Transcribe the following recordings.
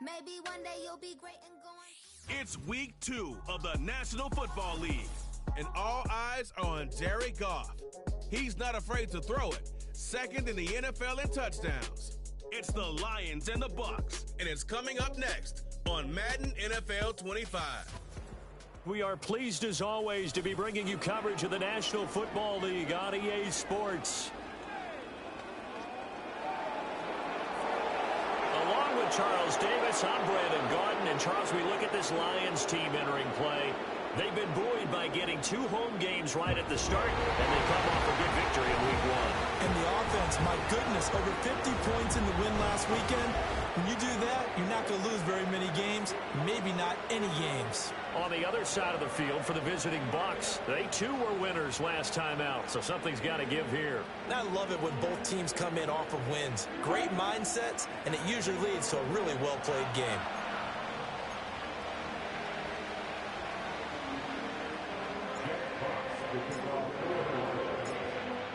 Maybe one day you'll be great and going. It's week 2 of the National Football League, and all eyes are on Jared Goff. He's not afraid to throw it, second in the NFL in touchdowns. It's the Lions and the Bucs, and it's coming up next on Madden NFL 25. We are pleased as always to be bringing you coverage of the National Football League on EA Sports. Along with Charles Davis, I'm Brandon Gaudin. And Charles, we look at this Lions team entering play. They've been buoyed by getting 2 home games right at the start, and they come off a good victory in week 1. And the offense, my goodness, over 50 points in the win last weekend. When you do that, you're not going to lose very many games, maybe not any games. On the other side of the field for the visiting Bucs, they too were winners last time out, so something's got to give here. I love it when both teams come in off of wins. Great mindsets, and it usually leads to a really well-played game.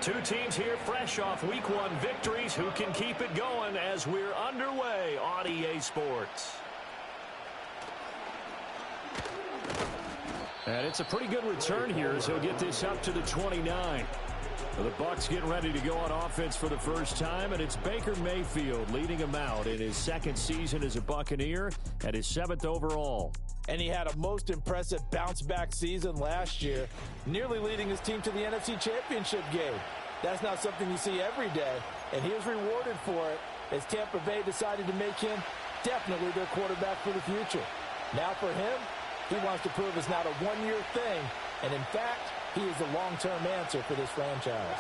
Two teams here fresh off week 1 victories. Who can keep it going as we're underway on EA Sports? And it's a pretty good return here as he'll get this up to the 29. The Bucs getting ready to go on offense for the first time, and it's Baker Mayfield leading him out in his 2nd season as a Buccaneer and his 7th overall. And he had a most impressive bounce-back season last year, nearly leading his team to the NFC Championship game. That's not something you see every day, and he was rewarded for it as Tampa Bay decided to make him definitely their quarterback for the future. Now for him, he wants to prove it's not a one-year thing, and in fact, he is the long-term answer for this franchise.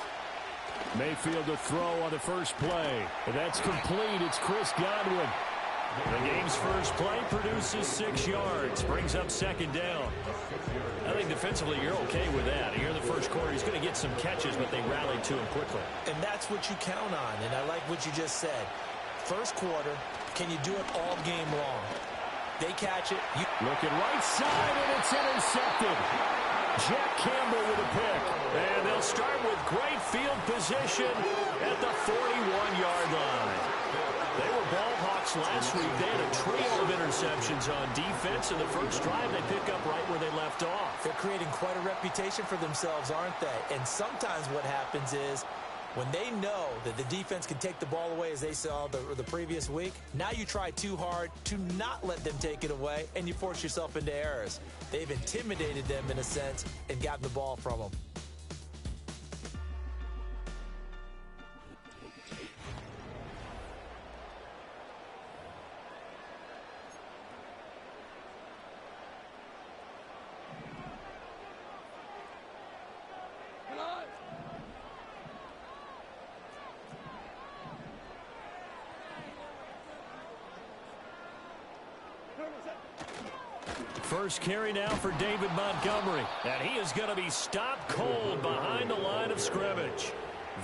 Mayfield to throw on the first play. And that's complete. It's Chris Godwin. The game's first play produces 6 yards. Brings up 2nd down. I think defensively you're okay with that. Here in the first quarter, he's going to get some catches, but they rallied to him quickly. And that's what you count on, and I like what you just said. First quarter, can you do it all game long? They catch it. Looking right side, and it's intercepted. Jack Campbell with a pick. And they'll start with great field position at the 41-yard line. They were ball hawks last week. They had a trio of interceptions on defense. In the first drive, they pick up right where they left off. They're creating quite a reputation for themselves, aren't they? And sometimes what happens is when they know that the defense can take the ball away, as they saw the previous week, now you try too hard to not let them take it away, and you force yourself into errors. They've intimidated them in a sense and gotten the ball from them. First carry now for David Montgomery. And he is going to be stopped cold behind the line of scrimmage.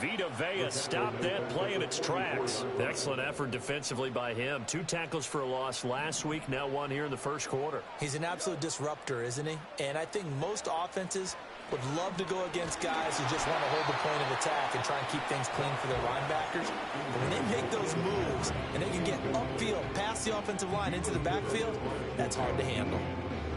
Vita Vea stopped that play in its tracks. Excellent effort defensively by him. 2 tackles for a loss last week, now 1 here in the first quarter. He's an absolute disruptor, isn't he? And I think most offenses would love to go against guys who just want to hold the point of attack and try and keep things clean for their linebackers. But when they make those moves and they can get upfield, past the offensive line into the backfield, that's hard to handle.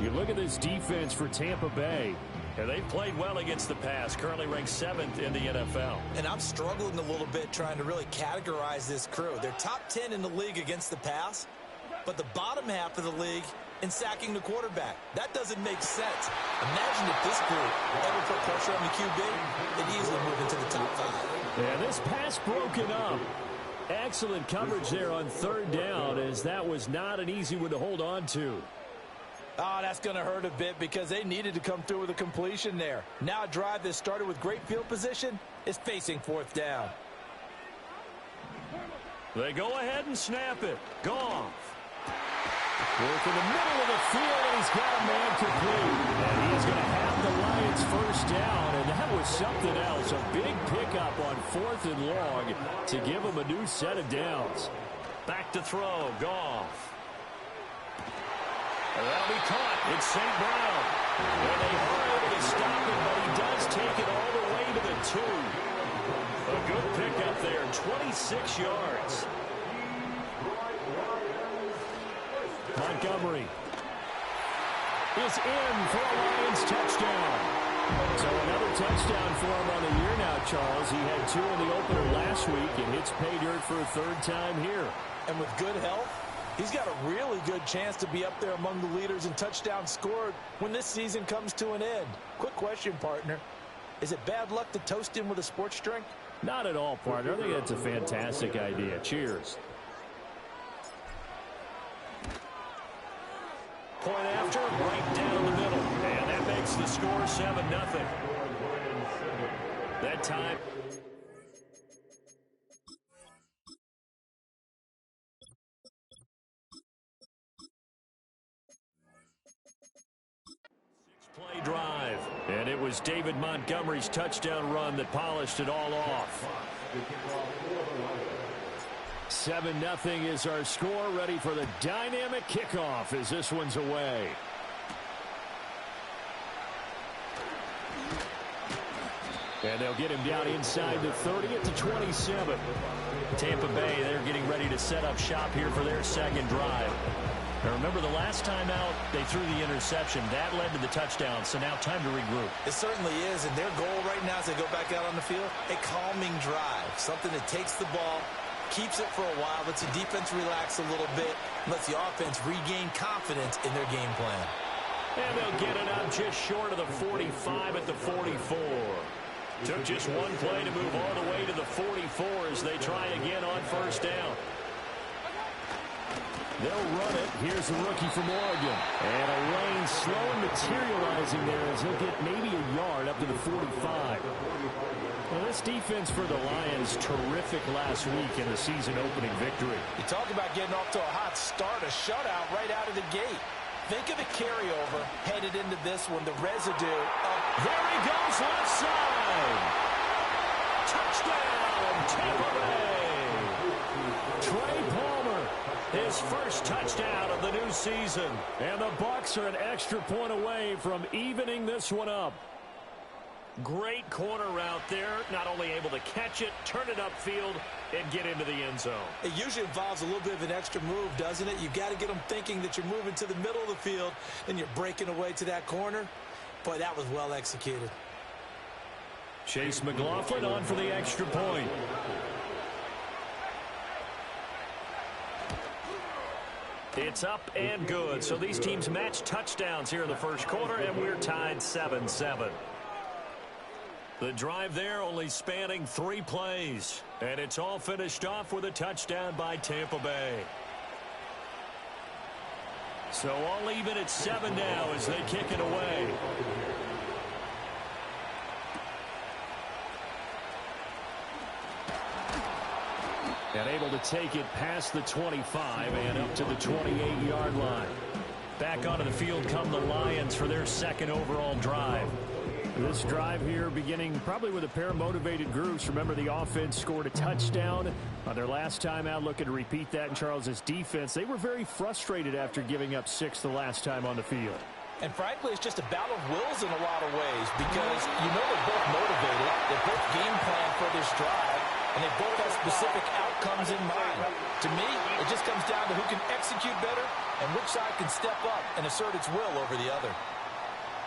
You look at this defense for Tampa Bay, and they've played well against the pass, currently ranked 7th in the NFL. And I'm struggling a little bit trying to really categorize this crew. They're top 10 in the league against the pass, but the bottom half of the league in sacking the quarterback. That doesn't make sense. Imagine if this group ever put pressure on the QB, they'd easily move into the top 5. And this pass broken up. Excellent coverage there on 3rd down, as that was not an easy one to hold on to. Oh, that's going to hurt a bit because they needed to come through with a completion there. Now a drive that started with great field position is facing 4th down. They go ahead and snap it. Goff. Work in the middle of the field, and he's got a man complete. And he's going to have the Lions first down, and that was something else. A big pickup on 4th and long to give him a new set of downs. Back to throw. Goff. That'll be caught. It's St. Brown. And they hurry to stop him, but he does take it all the way to the 2. A good pickup there, 26 yards. Montgomery is in for a Lions touchdown. So another touchdown for him on the year now, Charles. He had 2 in the opener last week, and hits pay dirt for a 3rd time here. And with good health, he's got a really good chance to be up there among the leaders in touchdowns scored when this season comes to an end. Quick question, partner. Is it bad luck to toast him with a sports drink? Not at all, partner. I think that's a fantastic idea. Cheers. Point after, right down the middle. And that makes the score 7-0. That time. Six-play drive. And it was David Montgomery's touchdown run that polished it all off. 7-0 is our score. Ready for the dynamic kickoff as this one's away. And they'll get him down inside the 30 at the 27. Tampa Bay, they're getting ready to set up shop here for their second drive. Now remember, the last time out, they threw the interception. That led to the touchdown, so now time to regroup. It certainly is, and their goal right now as they go back out on the field, a calming drive, something that takes the ball, keeps it for a while, lets the defense relax a little bit, lets the offense regain confidence in their game plan. And they'll get it up just short of the 45 at the 44. Took just one play to move all the way to the 44 as they try again on 1st down. They'll run it. Here's the rookie from Oregon. And a lane slow and materializing there as he'll get maybe a yard up to the 45. Well, this defense for the Lions, terrific last week in the season-opening victory. You talk about getting off to a hot start, a shutout right out of the gate. Think of the carryover headed into this one, the residue of... There he goes, left side. Touchdown, Tampa Bay. Trey Palmer, his first touchdown of the new season. And the Bucs are an extra point away from evening this one up. Great corner route there. Not only able to catch it, turn it upfield, and get into the end zone. It usually involves a little bit of an extra move, doesn't it? You've got to get them thinking that you're moving to the middle of the field, and you're breaking away to that corner. Boy, that was well executed. Chase McLaughlin on for the extra point. It's up and good. So these teams match touchdowns here in the first quarter, and we're tied 7-7. The drive there only spanning 3 plays. And it's all finished off with a touchdown by Tampa Bay. So all even at 7 now as they kick it away. And able to take it past the 25 and up to the 28-yard line. Back onto the field come the Lions for their second overall drive. This drive here beginning probably with a pair of motivated groups. Remember, the offense scored a touchdown on their last time out, looking to repeat that in Charles's defense. They were very frustrated after giving up 6 the last time on the field. And frankly, it's just a battle of wills in a lot of ways because you know they're both motivated, they both game plan for this drive, and they both have specific outcomes in mind. To me, it just comes down to who can execute better and which side can step up and assert its will over the other.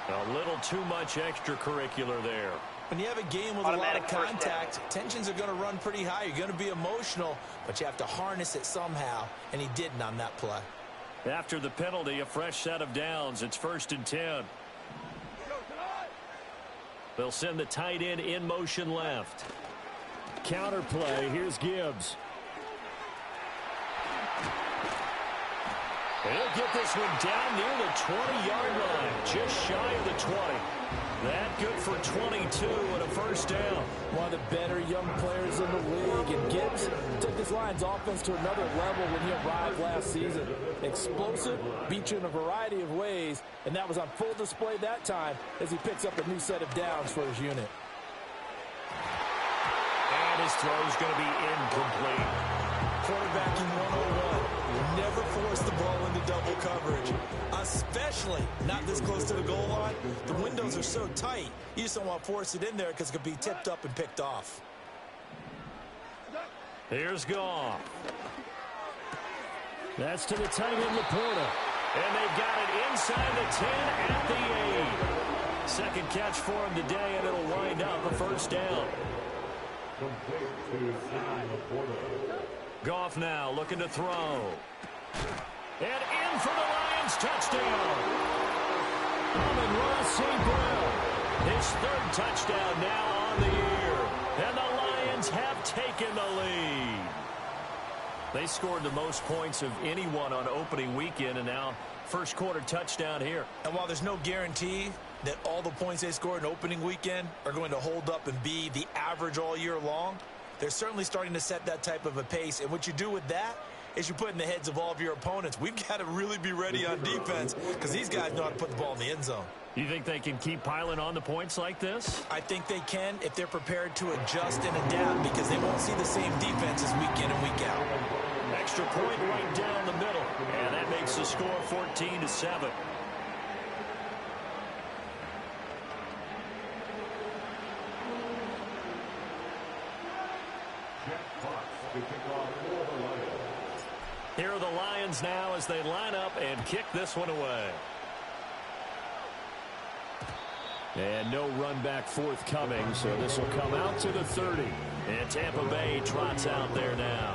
A little too much extracurricular there. When you have a game with a lot of contact, tensions are going to run pretty high. You're going to be emotional, but you have to harness it somehow, and he didn't on that play. After the penalty, a fresh set of downs. It's 1st and 10. They'll send the tight end in motion left. Counter play. Here's Gibbs. And he'll get this one down near the 20-yard line, just shy of the 20. That good for 22 and a first down. One of the better young players in the league, and Gibbs took this Lions offense to another level when he arrived last season. Explosive, beat you in a variety of ways, and that was on full display that time as he picks up a new set of downs for his unit. And his throw's going to be incomplete. Quarterbacking 101. Never force the ball into double coverage, especially not this close to the goal line. The windows are so tight, you just don't want to force it in there because it could be tipped up and picked off. Here's Goff. That's to the tight end, Laporta. And they've got it inside the 10 at the 8. Second catch for him today, and it'll wind up a first down. Goff now looking to throw. And in for the Lions, touchdown. Amon-Ra St. Brown, his third touchdown now on the year. And the Lions have taken the lead. They scored the most points of anyone on opening weekend, and now first quarter touchdown here. And while there's no guarantee that all the points they scored in opening weekend are going to hold up and be the average all year long, they're certainly starting to set that type of a pace. And what you do with that is you put in the heads of all of your opponents, we've got to really be ready on defense because these guys know how to put the ball in the end zone. You think they can keep piling on the points like this? I think they can if they're prepared to adjust and adapt, because they won't see the same defenses week in and week out. Extra point right down the middle, and that makes the score 14-7. Here are the Lions now as they line up and kick this one away. And no run back forthcoming, so this will come out to the 30. And Tampa Bay trots out there now.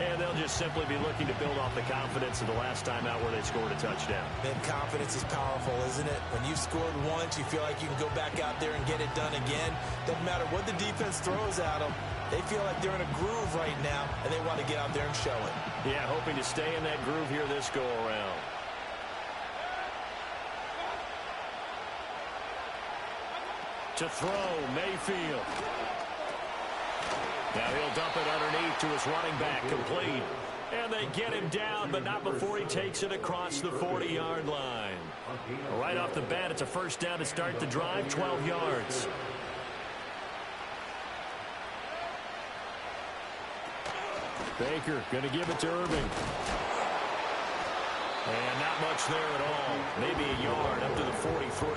And they'll just simply be looking to build off the confidence of the last time out where they scored a touchdown. Man, confidence is powerful, isn't it? When you've scored once, you feel like you can go back out there and get it done again. Doesn't matter what the defense throws at them. They feel like they're in a groove right now, and they want to get out there and show it. Yeah, hoping to stay in that groove here this go-around. To throw, Mayfield. Now he'll dump it underneath to his running back, complete. And they get him down, but not before he takes it across the 40-yard line. Right off the bat, it's a first down to start the drive, 12 yards. Baker going to give it to Irving. And not much there at all. Maybe a yard up to the 43.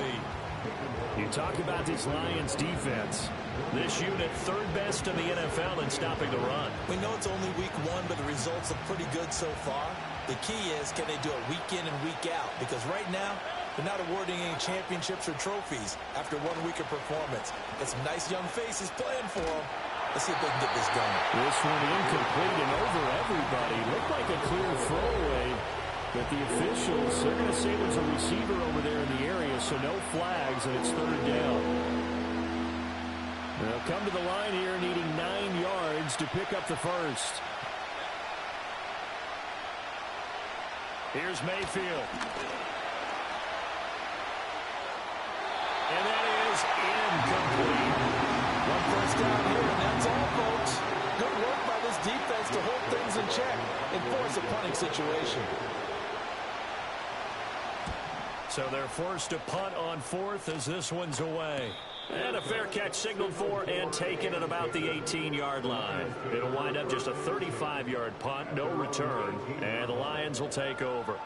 You talk about this Lions defense. This unit third best in the NFL in stopping the run. We know it's only week one, but the results look pretty good so far. The key is, can they do it week in and week out? Because right now, they're not awarding any championships or trophies after 1 week of performance. Got some nice young faces playing for them. Let's see if they can get this done. This one incomplete and over everybody. Looked like a clear throwaway. But the officials, they're going to say there's a receiver over there in the area, so no flags, and it's third down. They'll come to the line here needing 9 yards to pick up the first. Here's Mayfield. And that is incomplete. One first down here, and that's all, folks. Good work by this defense to hold things in check and force a punting situation. So they're forced to punt on fourth as this one's away. And a fair catch signaled for and taken at about the 18-yard line. It'll wind up just a 35-yard punt, no return, and the Lions will take over.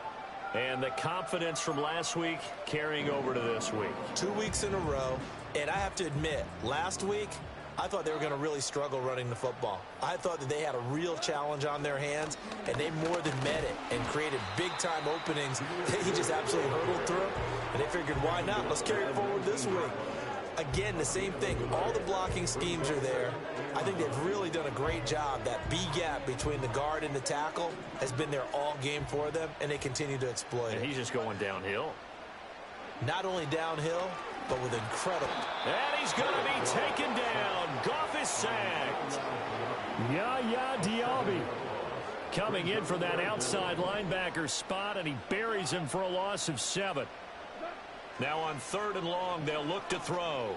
And the confidence from last week carrying over to this week. 2 weeks in a row, and I have to admit, last week, I thought they were going to really struggle running the football. I thought that they had a real challenge on their hands, and they more than met it and created big-time openings. He just absolutely hurdled through, and they figured, why not? Let's carry it forward this week. Again, the same thing. All the blocking schemes are there. I think they've really done a great job. That B-gap between the guard and the tackle has been there all game for them, and they continue to exploit it. And he's just going downhill. Not only downhill, but with incredible. And he's going to be taken down. Goff is sacked. Yaya Diaby coming in for that outside linebacker spot, and he buries him for a loss of 7. Now on 3rd and long, they'll look to throw.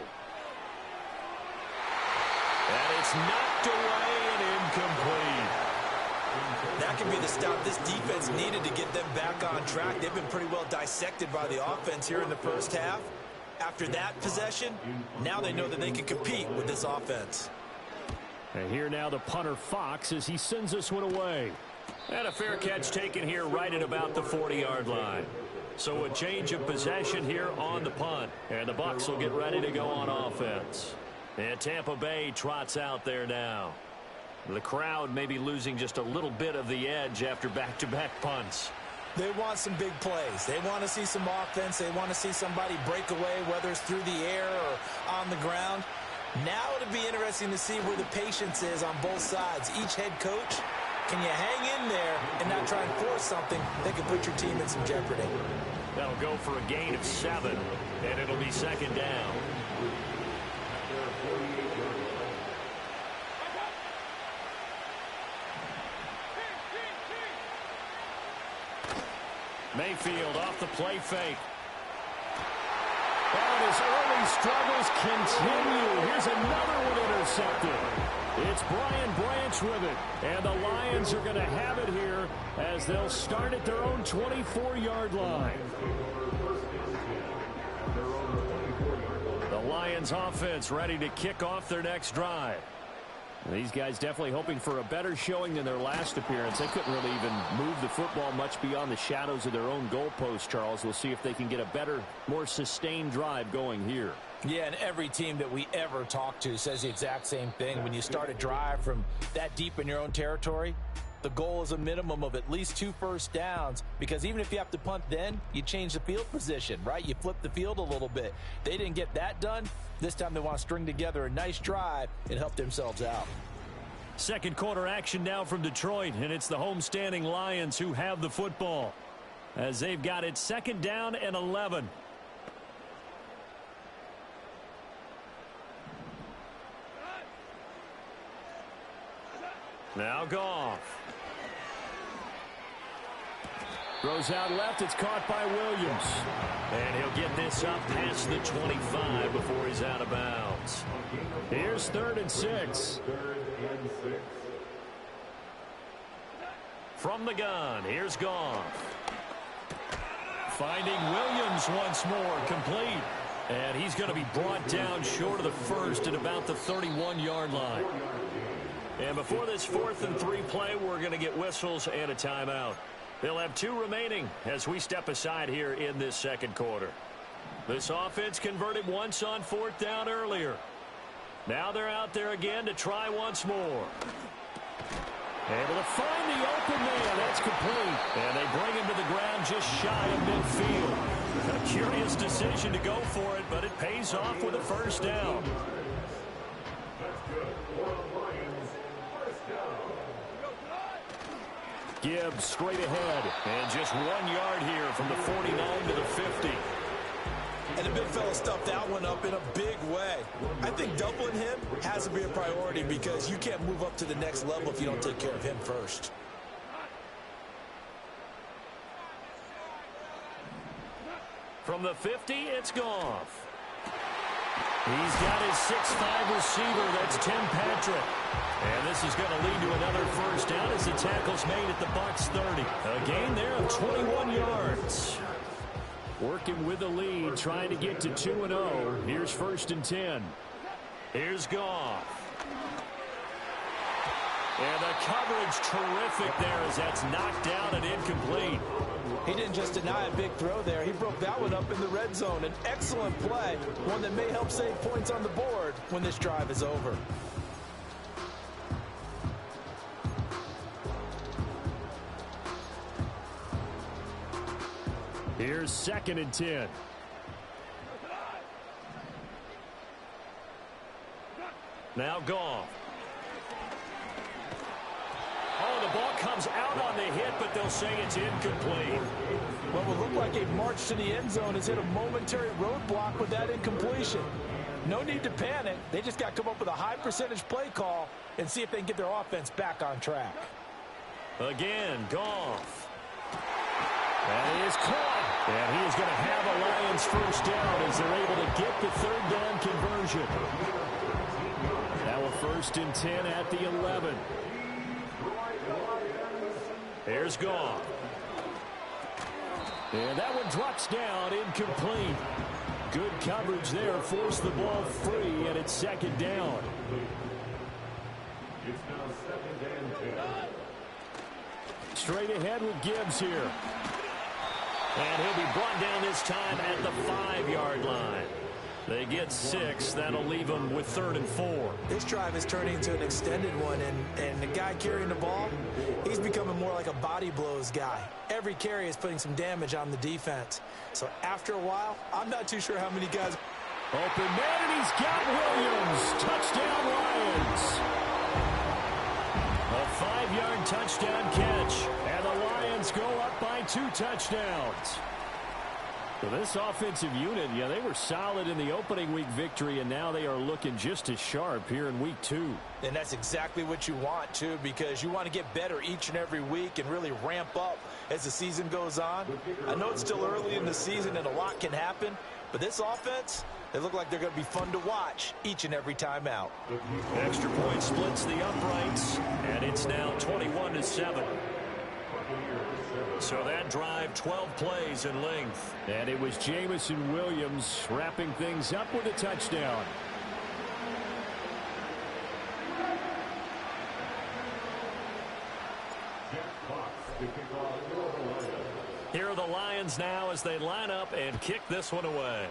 And it's knocked away and incomplete. That could be the stop this defense needed to get them back on track. They've been pretty well dissected by the offense here in the first half. After that possession, now they know that they can compete with this offense. And here now the punter Fox as he sends this one away. And a fair catch taken here right at about the 40-yard line. So a change of possession here on the punt. And the Bucs will get ready to go on offense. And Tampa Bay trots out there now. The crowd may be losing just a little bit of the edge after back-to-back punts. They want some big plays. They want to see some offense. They want to see somebody break away, whether it's through the air or on the ground. Now it'll be interesting to see where the patience is on both sides. Each head coach, can you hang in there and not try and force something that could put your team in some jeopardy? That'll go for a gain of 7, and it'll be second down. Mayfield off the play fake. And his early struggles continue. Here's another one intercepted. It's Brian Branch with it. And the Lions are going to have it here as they'll start at their own 24-yard line. The Lions offense ready to kick off their next drive. These guys definitely hoping for a better showing than their last appearance. They couldn't really even move the football much beyond the shadows of their own goalpost, Charles. We'll see if they can get a better, more sustained drive going here. Yeah, and every team that we ever talk to says the exact same thing. When you start a drive from that deep in your own territory, the goal is a minimum of at least 2 first downs, because even if you have to punt then, you change the field position, right? You flip the field a little bit. They didn't get that done. This time they want to string together a nice drive and help themselves out. Second quarter action now from Detroit, and it's the homestanding Lions who have the football as they've got it second down and 11. Now Goff. Throws out left. It's caught by Williams. And he'll get this up past the 25 before he's out of bounds. Here's 3rd and 6. From the gun, here's Goff. Finding Williams once more, complete. And he's going to be brought down short of the first at about the 31-yard line. And before this 4th and 3 play, we're going to get whistles and a timeout. They'll have 2 remaining as we step aside here in this second quarter. This offense converted once on 4th down earlier. Now they're out there again to try once more. Able to find the open man. That's complete. And they bring him to the ground just shy of midfield. A curious decision to go for it, but it pays off with a first down. Gibbs straight ahead. And just 1 yard here from the 49 to the 50. And the big fella stuffed that one up in a big way. I think doubling him has to be a priority, because you can't move up to the next level if you don't take care of him first. From the 50, it's Goff. He's got his 6'5 receiver. That's Tim Patrick. And this is going to lead to another first down as the tackle's made at the Bucs 30. A gain there of 21 yards. Working with the lead, trying to get to 2-0. Here's 1st and 10. Here's Goff. And the coverage terrific there as that's knocked down and incomplete. He didn't just deny a big throw there. He broke that one up in the red zone. An excellent play, one that may help save points on the board when this drive is over. Here's 2nd and 10. Now Goff. Oh, the ball comes out on the hit, but they'll say it's incomplete. What will look like a march to the end zone has hit a momentary roadblock with that incompletion. No need to panic. They just got to come up with a high percentage play call and see if they can get their offense back on track. Again, Goff. And he is caught. And he is going to have a Lions first down as they're able to get the 3rd down conversion. Now a 1st and 10 at the 11. Here's Goff. And that one drops down, incomplete. Good coverage there, forced the ball free, and it's 2nd down. It's now 2nd and 10. Straight ahead with Gibbs here. And he'll be brought down this time at the 5-yard line. They get 6. That'll leave them with 3rd and 4. This drive is turning into an extended one, and the guy carrying the ball, he's becoming more like a body blows guy. Every carry is putting some damage on the defense. So after a while, I'm not too sure how many guys. Open man, and he's got Williams. Touchdown, Lions. A 5-yard touchdown catch, and the Lions go up by 2 touchdowns. So this offensive unit, yeah, they were solid in the opening week victory, and now they are looking just as sharp here in week 2. And that's exactly what you want, too, because you want to get better each and every week and really ramp up as the season goes on. I know it's still early in the season and a lot can happen, but this offense, they look like they're going to be fun to watch each and every time out. Extra point splits the uprights, and it's now 21-7. So that drive, 12 plays in length. And it was Jameson Williams wrapping things up with a touchdown. Here are the Lions now as they line up and kick this one away.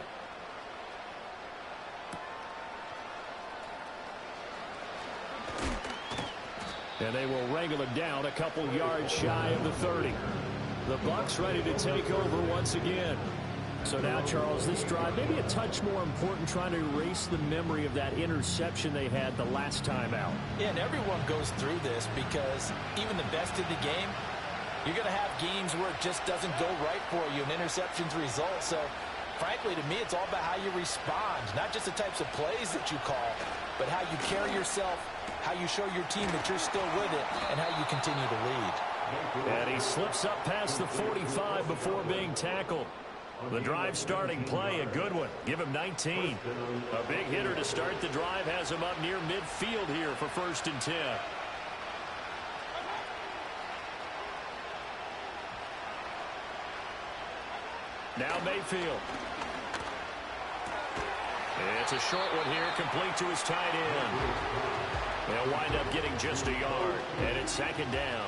And they will wrangle it down a couple yards shy of the 30. The Bucs ready to take over once again. So now, Charles, this drive maybe a touch more important, trying to erase the memory of that interception they had the last time out. Yeah, and everyone goes through this because even the best in the game, you're going to have games where it just doesn't go right for you, and interceptions result. So, frankly, to me, it's all about how you respond, not just the types of plays that you call, but how you carry yourself, how you show your team that you're still with it, and how you continue to lead. And he slips up past the 45 before being tackled. The drive starting play, a good one. Give him 19. A big hitter to start the drive has him up near midfield here for 1st and 10. Now Mayfield. It's a short one here, complete to his tight end. They'll wind up getting just a yard, and it's 2nd down.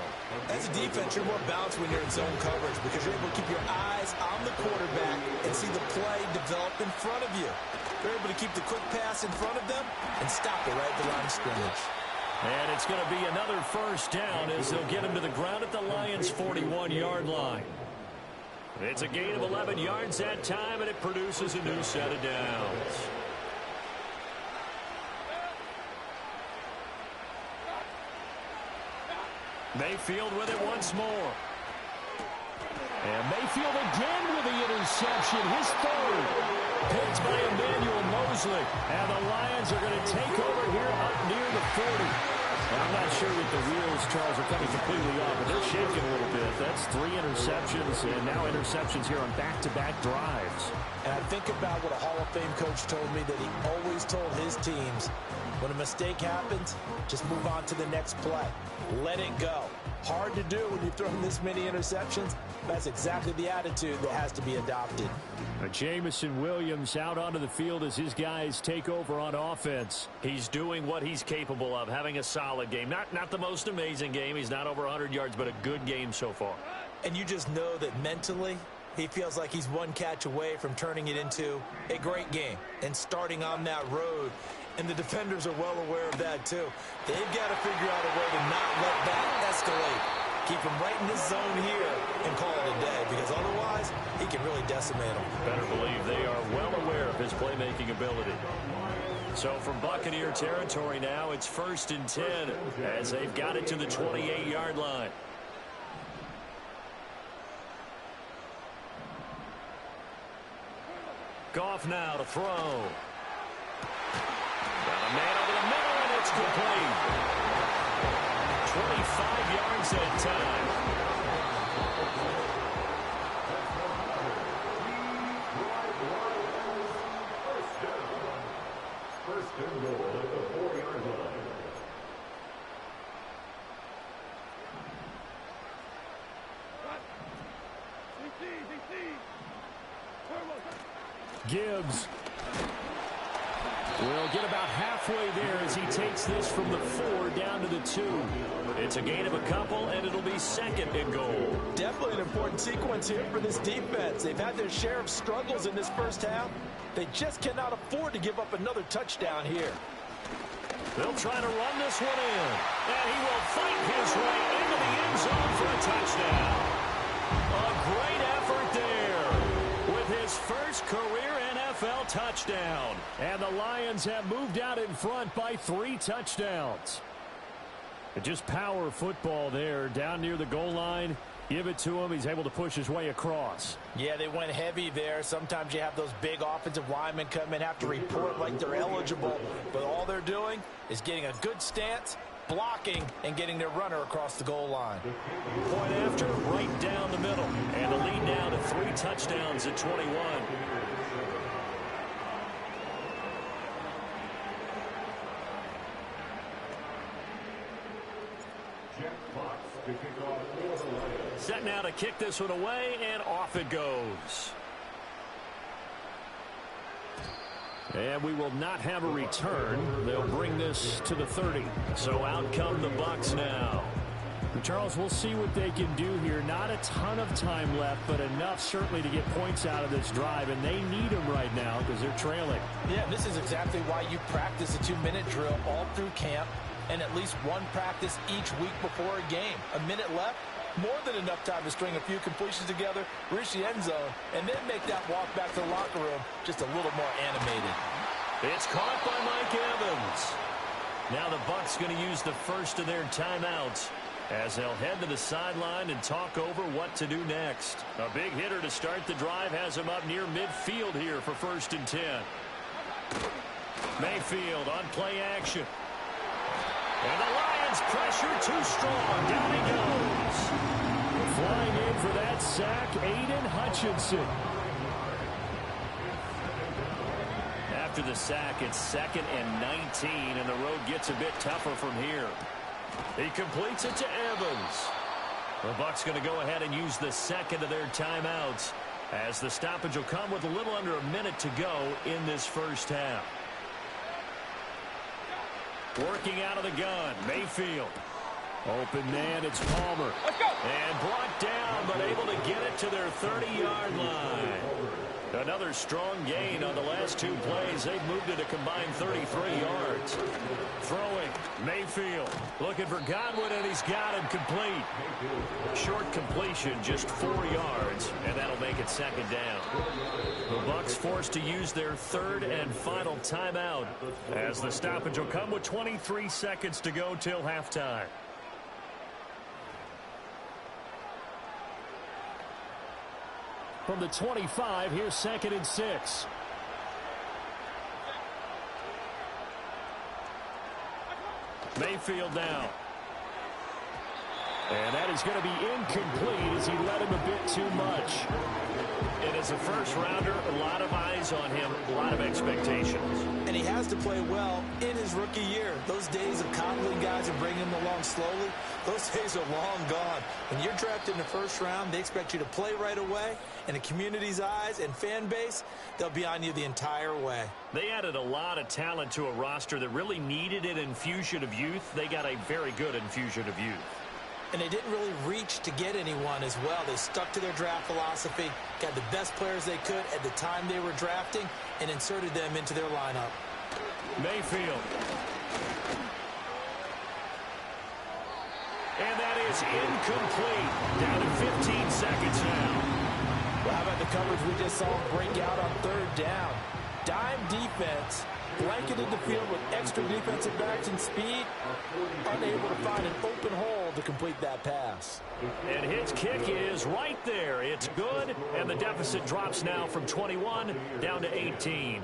As a defense, you're more balanced when you're in zone coverage because you're able to keep your eyes on the quarterback and see the play develop in front of you. You're able to keep the quick pass in front of them and stop it right at the line of scrimmage. And it's going to be another 1st down as they'll get him to the ground at the Lions' 41-yard line. It's a gain of 11 yards that time, and it produces a new set of downs. Mayfield with it once more. And Mayfield again with the interception, his 3rd. Picked by Emmanuel Mosley. And the Lions are going to take over here up near the 40. I'm not sure that the wheels, Charles, are coming completely off, but they're shaking a little bit. That's 3 interceptions, and now interceptions here on back-to-back drives. And I think about what a Hall of Fame coach told me, that he always told his teams, when a mistake happens, just move on to the next play. Let it go. Hard to do when you've thrown this many interceptions. That's exactly the attitude that has to be adopted. Jameson Williams out onto the field as his guys take over on offense. He's doing what he's capable of, having a solid game. Not the most amazing game. He's not over 100 yards, but a good game so far. And you just know that mentally, he feels like he's one catch away from turning it into a great game and starting on that road. And the defenders are well aware of that, too. They've got to figure out a way to not let that escalate. Keep him right in this zone here and call it a day, because otherwise he can really decimate them. Better believe they are well aware of his playmaking ability. So from Buccaneer territory now, it's 1st and 10 as they've got it to the 28-yard line. Goff now to throw. Got a man over the middle, and it's complete. 25 yards that time. First and goal at the 4-yard line. Gibbs will get about halfway there as he takes this from the 4 down to the 2. It's a gain of a couple, and it'll be 2nd and goal. Definitely an important important sequence here for this defense. They've had their share of struggles in this first half. They just cannot afford to give up another touchdown here. They'll try to run this one in. And he will fight his way into the end zone for a touchdown. A great effort there with his first career NFL touchdown. And the Lions have moved out in front by 3 touchdowns. Just power football there down near the goal line. Give it to him. He's able to push his way across. Yeah, they went heavy there. Sometimes you have those big offensive linemen come in, have to report like they're eligible. But all they're doing is getting a good stance, blocking, and getting their runner across the goal line. Point after, right down the middle. And the lead now to 3 touchdowns at 21. Set now to kick this one away, and off it goes. And we will not have a return. They'll bring this to the 30. So out come the Bucs now. Charles, we'll see what they can do here. Not a ton of time left, but enough certainly to get points out of this drive, and they need them right now because they're trailing. Yeah, this is exactly why you practice a 2-minute drill all through camp and at least one practice each week before a game. A minute left, more than enough time to string a few completions together, reach the end zone, and then make that walk back to the locker room just a little more animated. It's caught by Mike Evans. Now the Bucs going to use the first of their timeouts as they'll head to the sideline and talk over what to do next. A big hitter to start the drive has him up near midfield here for 1st and 10. Mayfield on play action. And the Lions pressure too strong. Down he goes. Flying in for that sack, Aiden Hutchinson. After the sack, it's 2nd and 19, and the road gets a bit tougher from here. He completes it to Evans. The Bucs going to go ahead and use the second of their timeouts as the stoppage will come with a little under a minute to go in this first half. Working out of the gun, Mayfield. Open man, it's Palmer. Let's go. And brought down, but able to get it to their 30-yard line. Another strong gain on the last 2 plays. They've moved it a combined 33 yards. Throwing, Mayfield. Looking for Godwin, and he's got him complete. Short completion, just 4 yards, and that'll make it 2nd down. The Bucs forced to use their 3rd and final timeout as the stoppage will come with 23 seconds to go till halftime. From the 25, here's 2nd and 6. Mayfield now. And that is going to be incomplete as he led him a bit too much. And as a first-rounder, a lot of eyes on him, a lot of expectations. And he has to play well in his rookie year. Those days of coddling guys and bringing them along slowly, those days are long gone. When you're drafted in the first round, they expect you to play right away. And the community's eyes and fan base, they'll be on you the entire way. They added a lot of talent to a roster that really needed an infusion of youth. They got a very good infusion of youth. And they didn't really reach to get anyone as well. They stuck to their draft philosophy, got the best players they could at the time they were drafting, and inserted them into their lineup. Mayfield. And that is incomplete. Down to 15 seconds now. Well, how about the coverage we just saw break out on 3rd down? Dime defense, blanketed the field with extra defensive backs and speed, unable to find an open hole to complete that pass. And his kick is right there. It's good, and the deficit drops now from 21 down to 18.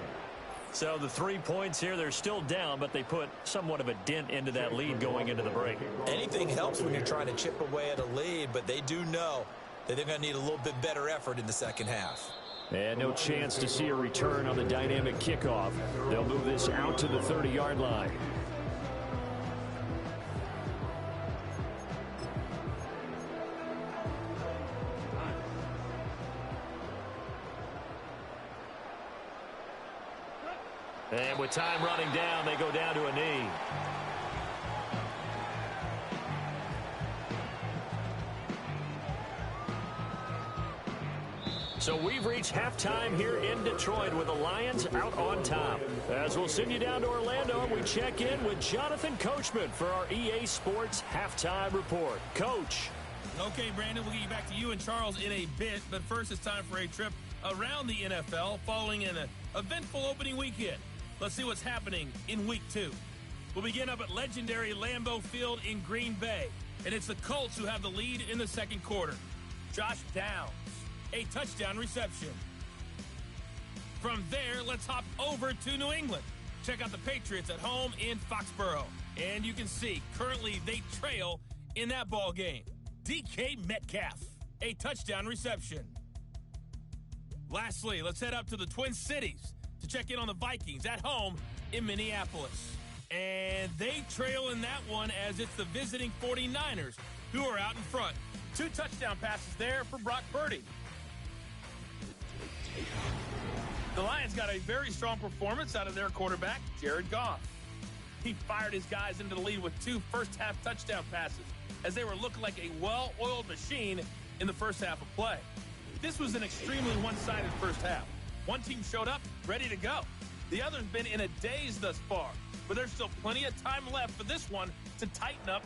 So the 3 points here, they're still down, but they put somewhat of a dent into that lead going into the break. Anything helps when you're trying to chip away at a lead, but they do know that they're going to need a little bit better effort in the second half. And no chance to see a return on the dynamic kickoff. They'll move this out to the 30-yard line. And with time running down, they go down to a knee. So we've reached halftime here in Detroit with the Lions out on top. As we'll send you down to Orlando, and we check in with Jonathan Coachman for our EA Sports Halftime Report. Coach. Okay, Brandon, we'll get you back to you and Charles in a bit. But first, it's time for a trip around the NFL following an eventful opening weekend. Let's see what's happening in Week 2. We'll begin up at legendary Lambeau Field in Green Bay. And it's the Colts who have the lead in the second quarter. Josh Downs, a touchdown reception. From there, let's hop over to New England. Check out the Patriots at home in Foxborough. And you can see, currently they trail in that ball game. DK Metcalf, a touchdown reception. Lastly, let's head up to the Twin Cities to check in on the Vikings at home in Minneapolis. And they trail in that one as it's the visiting 49ers who are out in front. 2 touchdown passes there for Brock Purdy. The Lions got a very strong performance out of their quarterback, Jared Goff. He fired his guys into the lead with 2 first-half touchdown passes as they were looking like a well-oiled machine in the first half of play. This was an extremely one-sided first half. One team showed up ready to go. The other's been in a daze thus far, but there's still plenty of time left for this one to tighten up.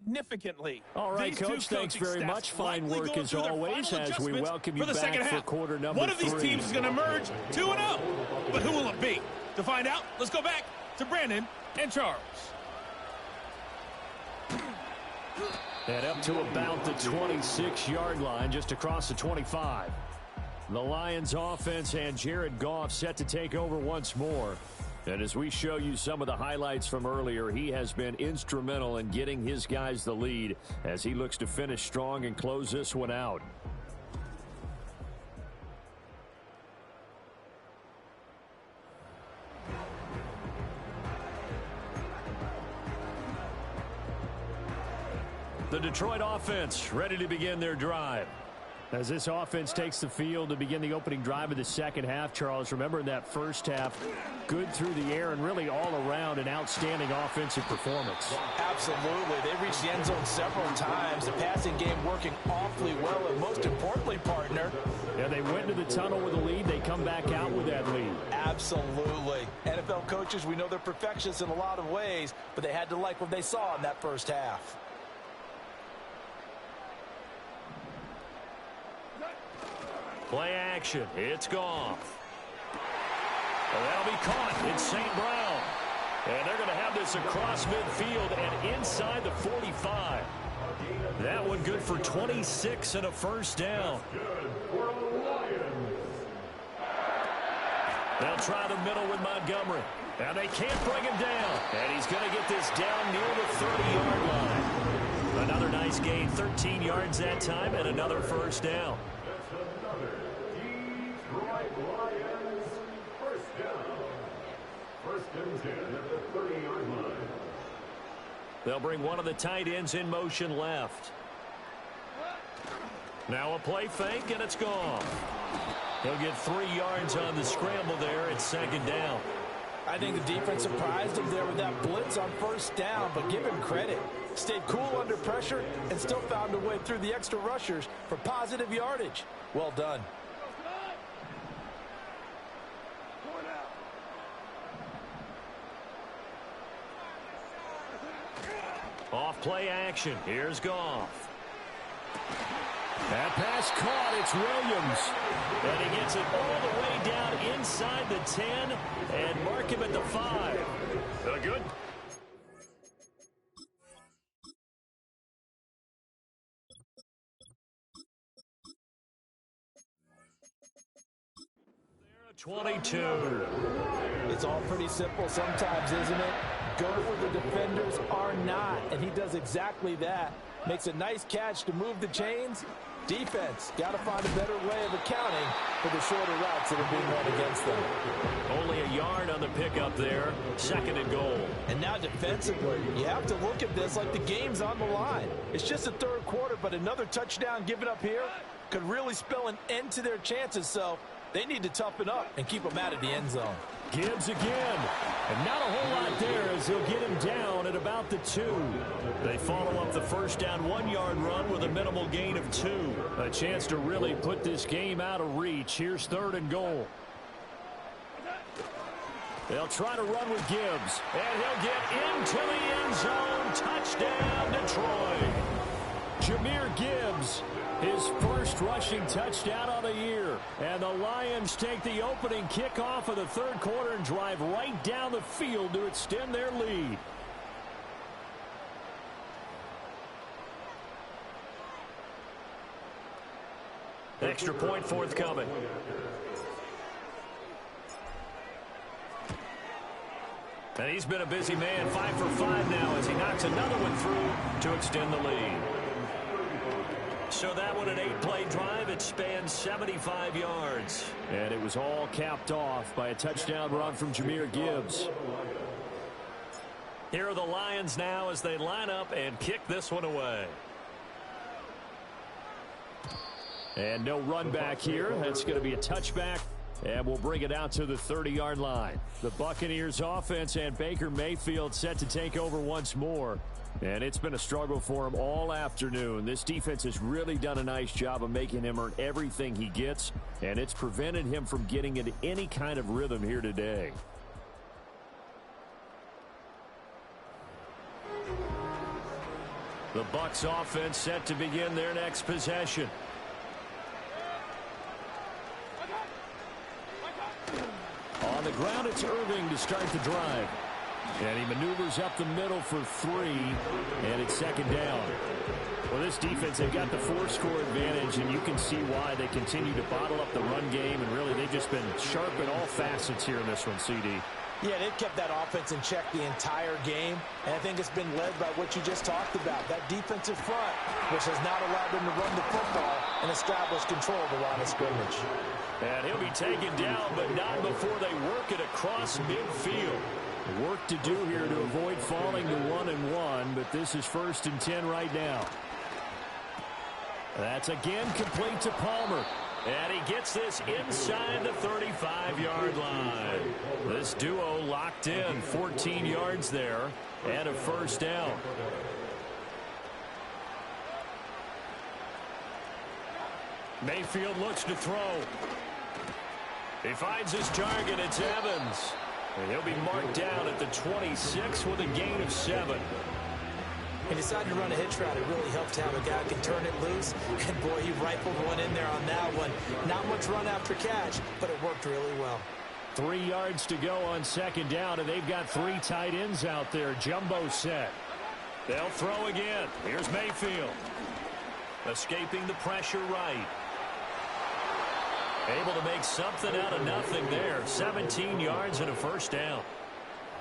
Significantly. All right, Coach, thanks very much. Fine work as always as we welcome you back for quarter number 3. One of these teams is going to emerge 2-0. But who will it be? To find out, let's go back to Brandon and Charles. And up to about the 26-yard line, just across the 25. The Lions offense and Jared Goff set to take over once more. And as we show you some of the highlights from earlier, he has been instrumental in getting his guys the lead as he looks to finish strong and close this one out. The Detroit offense ready to begin their drive. As this offense takes the field to begin the opening drive of the second half, Charles, remember in that first half, good through the air and really all around an outstanding offensive performance. Absolutely. They reached the end zone several times. The passing game working awfully well, and most importantly, partner. Yeah, they went to the tunnel with a lead. They come back out with that lead. Absolutely. NFL coaches, we know they're perfectionists in a lot of ways, but they had to like what they saw in that first half. Play action. It's Goff. And that'll be caught. It's St. Brown. And they're going to have this across midfield and inside the 45. That one good for 26 and a first down. They'll try the middle with Montgomery. And they can't bring him down. And he's going to get this down near the 30-yard line. Another nice gain, 13 yards that time, and another first down. They'll bring one of the tight ends in motion left. Now a play fake, and it's gone. He'll get 3 yards on the scramble there. It's second down. I think the defense surprised him there with that blitz on first down, but give him credit. Stayed cool under pressure and still found a way through the extra rushers for positive yardage. Well done. Off play action. Here's Goff. That pass caught. It's Williams. And he gets it all the way down inside the 10 and mark him at the 5. Good. They're 22. It's all pretty simple sometimes, isn't it? Go where the defenders are not, and he does exactly that. Makes a nice catch to move the chains. Defense, got to find a better way of accounting for the shorter routes that are being run against them. Only a yard on the pickup there. Second and goal. And now defensively, you have to look at this like the game's on the line. It's just the third quarter, but another touchdown given up here could really spell an end to their chances, so they need to toughen up and keep them out of the end zone. Gibbs again. And not a whole lot there as he'll get him down at about the 2. They follow up the first down 1-yard run with a minimal gain of 2. A chance to really put this game out of reach. Here's 3rd and goal. They'll try to run with Gibbs. And he'll get into the end zone. Touchdown, Detroit. Jahmyr Gibbs, his first rushing touchdown on the year. And the Lions take the opening kickoff of the 3rd quarter and drive right down the field to extend their lead. Extra point forthcoming. And he's been a busy man, 5 for 5 now as he knocks another one through to extend the lead. So that one, an 8-play drive. It spans 75 yards. And it was all capped off by a touchdown run from Jahmyr Gibbs. Here are the Lions now as they line up and kick this one away. And no run back here. That's going to be a touchback. And we'll bring it out to the 30-yard line. The Buccaneers offense and Baker Mayfield set to take over once more. And it's been a struggle for him all afternoon. This defense has really done a nice job of making him earn everything he gets, and it's prevented him from getting into any kind of rhythm here today. The Bucs offense set to begin their next possession. On the ground, it's Irving to start the drive. And he maneuvers up the middle for 3, and it's 2nd down. Well, this defense, they've got the 4-score advantage, and you can see why they continue to bottle up the run game, and really they've just been sharp in all facets here in this one, CD. Yeah, they've kept that offense in check the entire game, and I think it's been led by what you just talked about, that defensive front, which has not allowed them to run the football and establish control of the line of scrimmage. And he'll be taken down, but not before they work it across midfield. Work to do here to avoid falling to 1-1, but this is 1st and 10 right now. That's again complete to Palmer. And he gets this inside the 35-yard line. This duo locked in, 14 yards there, and a 1st down. Mayfield looks to throw. He finds his target. It's Evans. And he'll be marked down at the 26 with a gain of 7. He decided to run a hitch route. It really helped to have a guy who can turn it loose. And, boy, he rifled one in there on that one. Not much run after catch, but it worked really well. 3 yards to go on 2nd down, and they've got 3 tight ends out there. Jumbo set. They'll throw again. Here's Mayfield. Escaping the pressure right. Able to make something out of nothing there. 17 yards and a 1st down.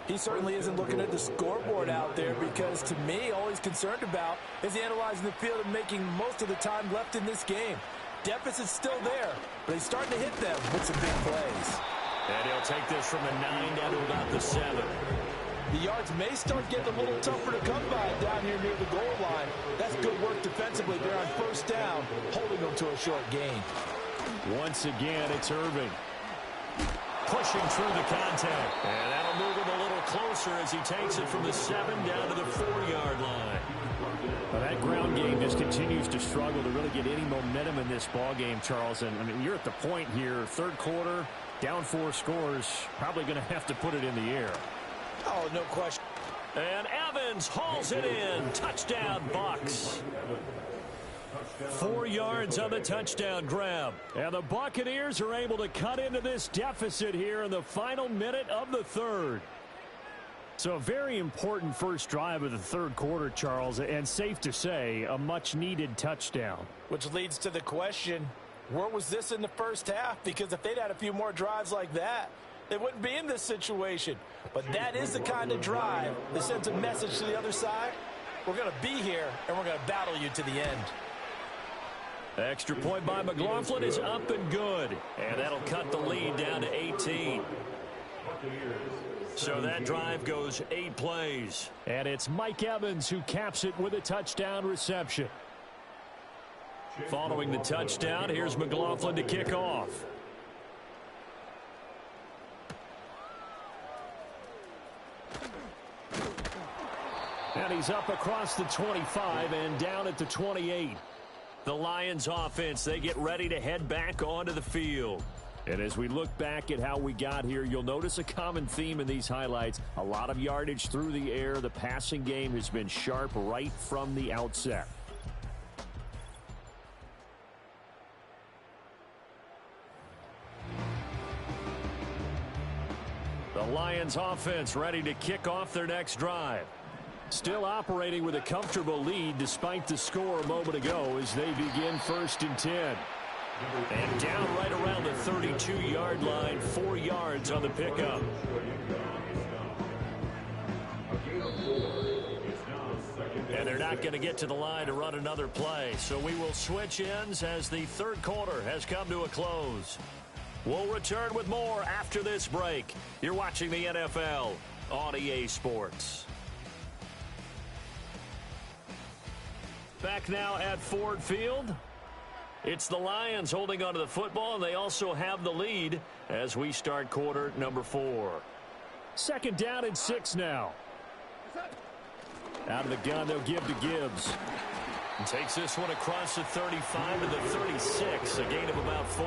He certainly isn't looking at the scoreboard out there because, to me, all he's concerned about is analyzing the field and making most of the time left in this game. Deficit's still there, but he's starting to hit them with some big plays. And he'll take this from the 9 down to about the 7. The yards may start getting a little tougher to come by down here near the goal line. That's good work defensively there on 1st down, holding them to a short gain. Once again, it's Irving. Pushing through the contact. And that'll move him a little closer as he takes it from the 7 down to the 4-yard line. Well, that ground game just continues to struggle to really get any momentum in this ball game, Charles. And I mean, you're at the point here, 3rd quarter, down 4 scores, probably going to have to put it in the air. Oh, no question. And Evans hauls it in. Touchdown, Bucs. 4 yards on the touchdown grab. And the Buccaneers are able to cut into this deficit here in the final minute of the 3rd. So a very important first drive of the 3rd quarter, Charles, and safe to say, a much-needed touchdown. Which leads to the question, where was this in the first half? Because if they'd had a few more drives like that, they wouldn't be in this situation. But that is the kind of drive that sends a message to the other side. We're going to be here, and we're going to battle you to the end. Extra point by McLaughlin is up and good. And that'll cut the lead down to 18. So that drive goes 8 plays. And it's Mike Evans who caps it with a touchdown reception. Following the touchdown, here's McLaughlin to kick off. And he's up across the 25 and down at the 28. The Lions offense, they get ready to head back onto the field. And as we look back at how we got here, you'll notice a common theme in these highlights. A lot of yardage through the air. The passing game has been sharp right from the outset. The Lions offense ready to kick off their next drive. Still operating with a comfortable lead despite the score a moment ago as they begin 1st and 10. And down right around the 32-yard line, 4 yards on the pickup. And they're not going to get to the line to run another play. So we will switch ends as the third quarter has come to a close. We'll return with more after this break. You're watching the NFL on EA Sports. Back now at Ford Field. It's the Lions holding onto the football, and they also have the lead as we start quarter number 4. 2nd down and 6 now. Out of the gun, they'll give to Gibbs. And takes this one across the 35 to the 36, a gain of about 4.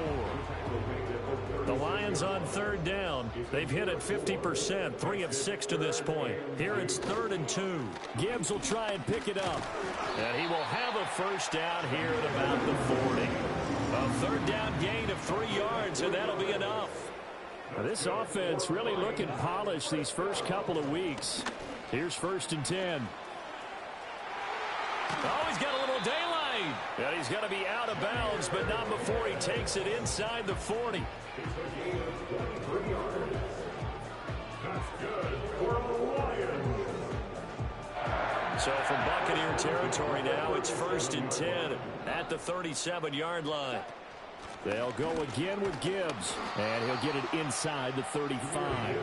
The Lions on 3rd down. They've hit it 50%, 3 of 6 to this point. Here it's 3rd and 2. Gibbs will try and pick it up. And he will have a 1st down here at about the 40. A 3rd down gain of 3 yards, and that'll be enough. Now this offense really looking polished these first couple of weeks. Here's 1st and 10. Oh, he's got a little daylight. And he's going to be out of bounds, but not before he takes it inside the 40. So from Buccaneer territory now, it's 1st and 10 at the 37-yard line. They'll go again with Gibbs, and he'll get it inside the 35.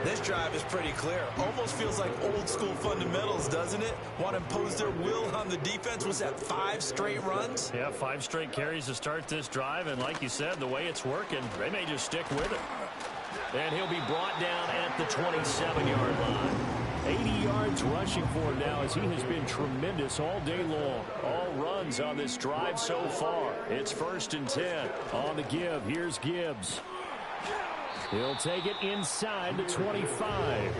This drive is pretty clear. Almost feels like old-school fundamentals, doesn't it? Want to impose their will on the defense. Was that 5 straight runs? Yeah, 5 straight carries to start this drive, and like you said, the way it's working, they may just stick with it. And he'll be brought down at the 27-yard line. 80 yards rushing for him now as he has been tremendous all day long. All runs on this drive so far. It's 1st and 10 on the give. Here's Gibbs. He'll take it inside the 25.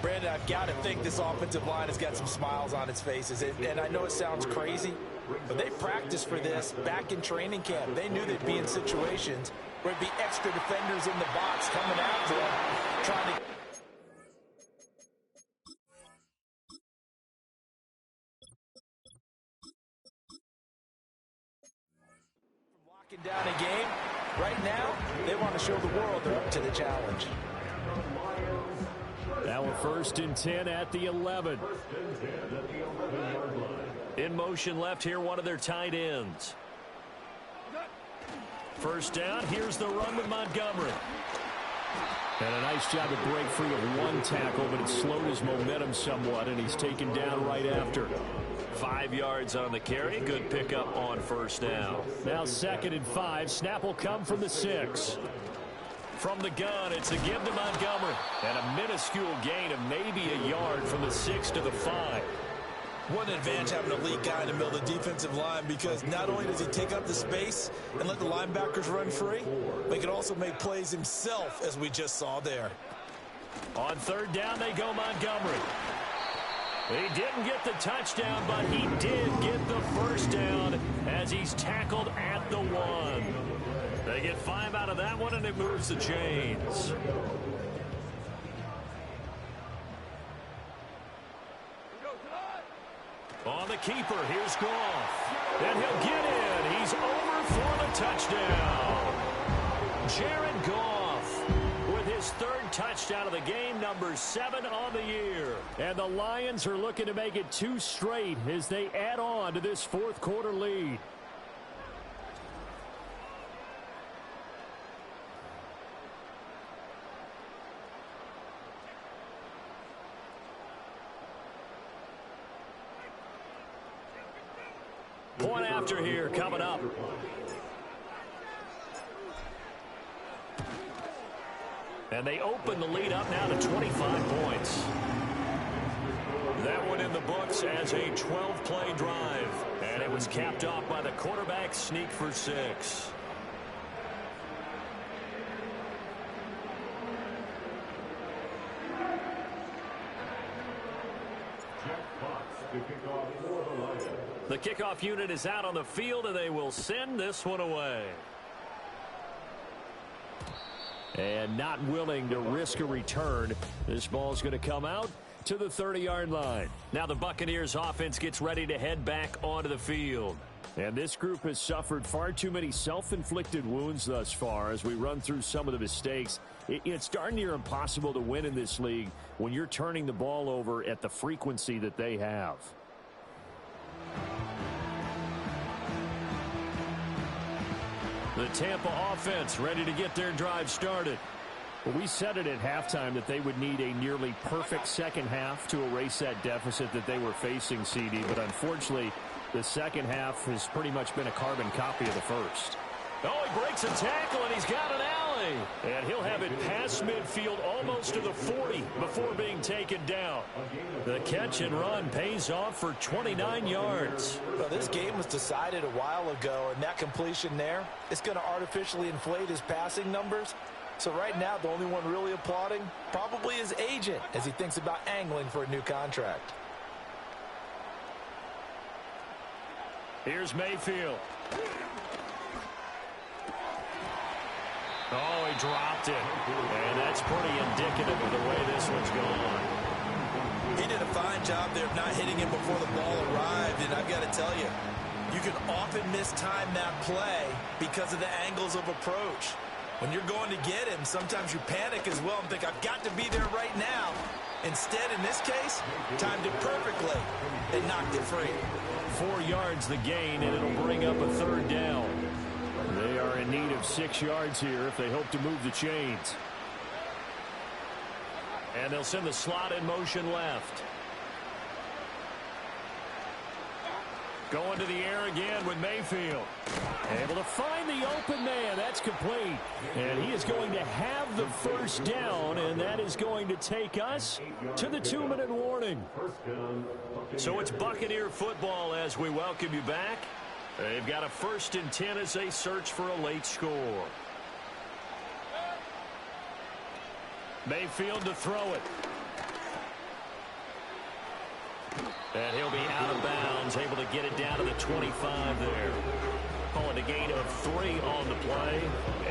Brandon, I've got to think this offensive line has got some smiles on its faces. And I know it sounds crazy, but they practiced for this back in training camp. They knew they'd be in situations where it'd be extra defenders in the box coming after them, trying to... locking down a game. Right now, they want to show the world they're up to the challenge. Now a 1st and 10 at the 11. In motion left here, one of their tight ends. 1st down, here's the run with Montgomery. And a nice job to break free of 1 tackle, but it slowed his momentum somewhat, and he's taken down right after. 5 yards on the carry. Good pickup on 1st down. Now 2nd and 5. Snap will come from the 6. From the gun, it's a give to Montgomery. And a minuscule gain of maybe a yard from the 6 to the 5. What an advantage having an elite guy in the middle of the defensive line, because not only does he take up the space and let the linebackers run free, but he can also make plays himself, as we just saw there. On 3rd down, they go Montgomery. He didn't get the touchdown, but he did get the 1st down as he's tackled at the 1. They get 5 out of that one, and it moves the chains. On the keeper, here's Goff. And he'll get in. He's over for the touchdown. Jared Goff with his 3rd touchdown of the game, number 7 on the year. And the Lions are looking to make it 2 straight as they add on to this 4th quarter lead. Point after here coming up. And they open the lead up now to 25 points. That one in the books as a 12-play drive. And it was capped off by the quarterback sneak for 6. The kickoff unit is out on the field, and they will send this one away. And not willing to risk a return. This ball is going to come out to the 30-yard line. Now the Buccaneers offense gets ready to head back onto the field. And this group has suffered far too many self-inflicted wounds thus far as we run through some of the mistakes. It's darn near impossible to win in this league when you're turning the ball over at the frequency that they have. The Tampa offense ready to get their drive started. Well, we said it at halftime that they would need a nearly perfect second half to erase that deficit that they were facing, CD. But unfortunately, the second half has pretty much been a carbon copy of the first. Oh, he breaks a tackle, and he's got an alley. And he'll have it past midfield almost to the 40 before being taken down. The catch and run pays off for 29 yards. Well, this game was decided a while ago, and that completion there is going to artificially inflate his passing numbers. So right now, the only one really applauding probably his agent as he thinks about angling for a new contract. Here's Mayfield. Oh, he dropped it. And that's pretty indicative of the way this one's gone. He did a fine job there of not hitting him before the ball arrived, and I've got to tell you, you can often mistime that play because of the angles of approach. When you're going to get him, sometimes you panic as well and think, I've got to be there right now. Instead, in this case, timed it perfectly and knocked it free. 4 yards the gain, and it'll bring up a third down. They are in need of 6 yards here if they hope to move the chains. And they'll send the slot in motion left. Going to the air again with Mayfield. Able to find the open man. That's complete. And he is going to have the first down, and that is going to take us to the 2-minute warning. So it's Buccaneer football as we welcome you back. They've got a 1st and 10 as they search for a late score. Mayfield to throw it. And he'll be out of bounds, able to get it down to the 25 there. Call it a gain of 3 on the play,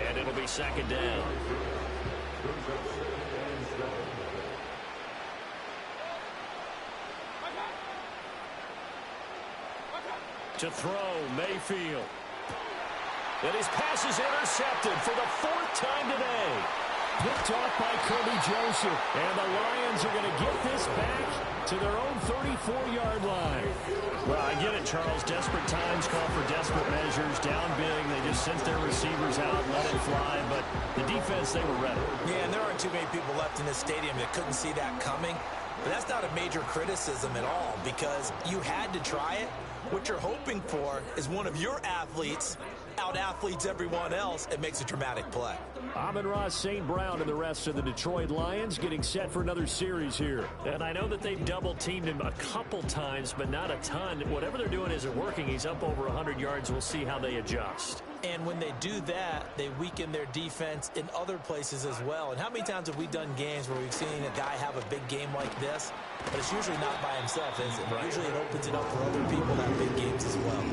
and it'll be 2nd down. To throw, Mayfield. And his pass is intercepted for the 4th time today. Picked off by Kirby Joseph. And the Lions are going to get this back to their own 34-yard line. Well, I get it, Charles. Desperate times call for desperate measures. Down big, they just sent their receivers out, let it fly. But the defense, they were ready. Yeah, and there aren't too many people left in this stadium that couldn't see that coming. But that's not a major criticism at all because you had to try it. What you're hoping for is one of your athletes out-athletes everyone else and makes a dramatic play. Amon-Ra, St. Brown, and the rest of the Detroit Lions getting set for another series here. And I know that they've double-teamed him a couple times, but not a ton. Whatever they're doing isn't working. He's up over 100 yards. We'll see how they adjust. And when they do that, they weaken their defense in other places as well. And how many times have we done games where we've seen a guy have a big game like this, but it's usually not by himself, is it? Right. Usually it opens it up for other people to have big games as well.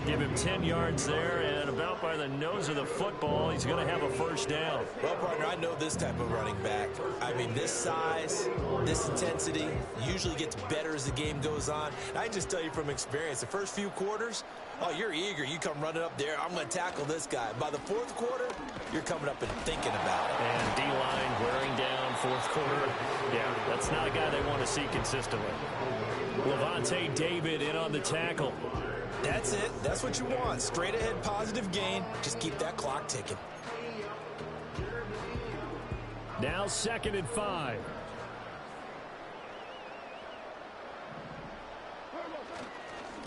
Give him 10 yards there, and about by the nose of the football, he's going to have a first down. Well, partner, I know this type of running back. I mean, this size, this intensity usually gets better as the game goes on. And I can just tell you from experience, the first few quarters, oh, you're eager. You come running up there, I'm going to tackle this guy. By the fourth quarter, you're coming up and thinking about it. And D-line wearing down fourth quarter. Yeah, that's not a guy they want to see consistently. Levante David in on the tackle. That's it. That's what you want. Straight ahead positive gain. Just keep that clock ticking. Now 2nd and 5.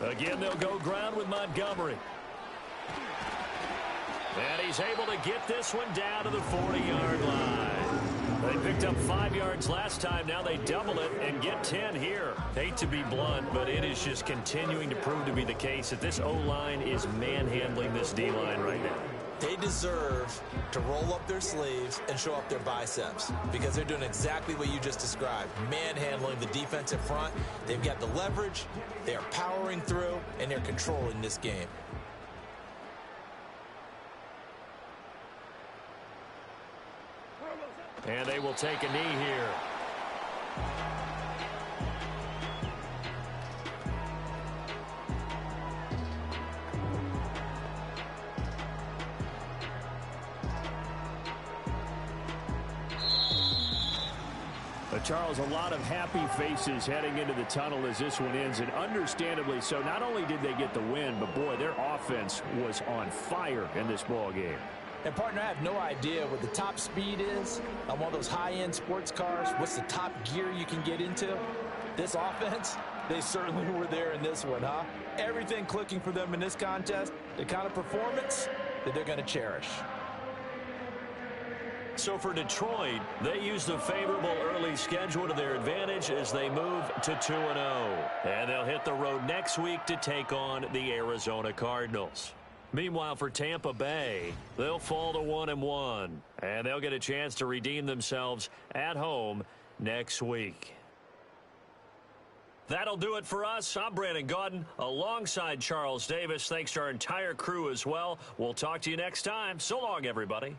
Again, they'll go ground with Montgomery. And he's able to get this one down to the 40-yard line. They picked up 5 yards last time. Now they double it and get 10 here. Hate to be blunt, but it is just continuing to prove to be the case that this O-line is manhandling this D-line right now. They deserve to roll up their sleeves and show up their biceps because they're doing exactly what you just described, manhandling the defensive front. They've got the leverage, they're powering through, and they're controlling this game. And they will take a knee here. Charles, a lot of happy faces heading into the tunnel as this one ends, and understandably so. Not only did they get the win, but, boy, their offense was on fire in this ball game. And, partner, I have no idea what the top speed is on one of those high-end sports cars. What's the top gear you can get into? This offense, they certainly were there in this one, huh? Everything clicking for them in this contest, the kind of performance that they're going to cherish. So for Detroit, they use the favorable early schedule to their advantage as they move to 2-0. And they'll hit the road next week to take on the Arizona Cardinals. Meanwhile, for Tampa Bay, they'll fall to 1-1. And they'll get a chance to redeem themselves at home next week. That'll do it for us. I'm Brandon Gaudin alongside Charles Davis. Thanks to our entire crew as well. We'll talk to you next time. So long, everybody.